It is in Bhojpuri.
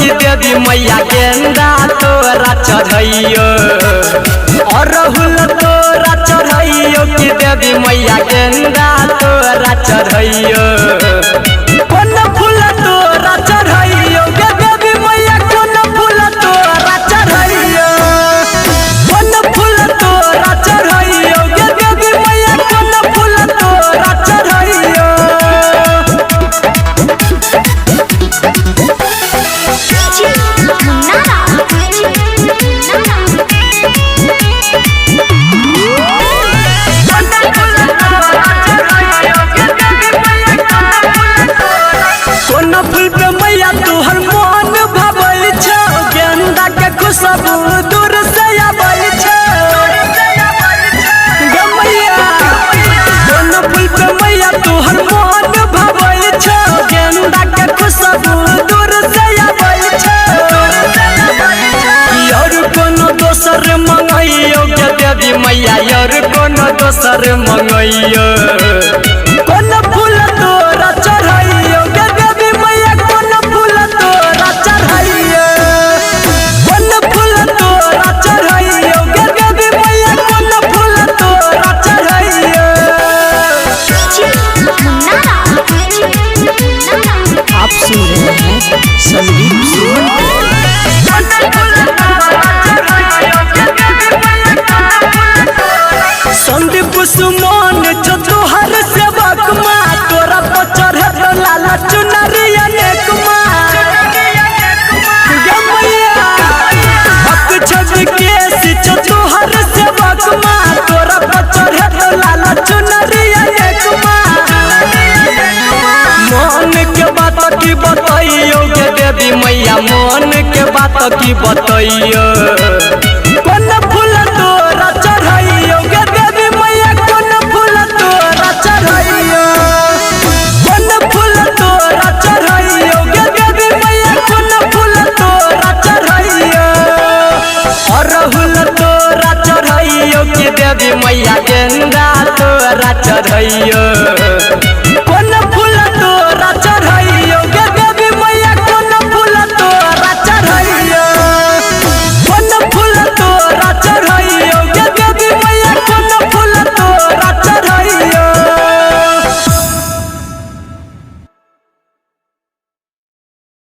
कि देवी मैया गेंदा तोरा चढ़ैयो अरहुल तोरा चढ़ैयो कि देवी मैया गेंदा तोरा चढ़ैयो कोन फूल तोरा चढ़ैयो गे देवी मैया कोन फूल तोरा चढ़ैयो कोन फूल तोरा चढ़ैयो गे देवी मैया कोन फूल तोरा चढ़ैयो खुशबू दूर से आबै छै गे मैया कोन फूल पे मैया तोहर मन भाबै छै गेंदा के खुशबू दूर से आबै छै और कोनो दोसर मंगैयो गे देवी मैया और कोनो दोसर मंगैयो कोन फूल तोरा चढ़ैयो गे देवी मैया कोन फूल तोरा चढ़ैयो आप सुन रहे हैं संदीप संदीप सुमन जो तोहर सेवक माँ तोरा पर चढ़े तो लाला चुनरिया नेक माँ गे मैया भक्त छवि केसी जो तोहर सेवक माँ तोरा पर चढ़े तो लाला चुनरिया नेक माँ मन के बात की बतैयो गे देवी मैया मन के बात की बतैयो कोन फूल तोरा चढ़ैयो गे देवी मैया कोन फूल तोरा चढ़ैयो कोन फूल तोरा चढ़ैयो गे देवी मैया कोन फूल तोरा चढ़ैयो अरहुल तोरा चढ़ैयो कि देवी मैया गेंदा तोरा चढ़ैयो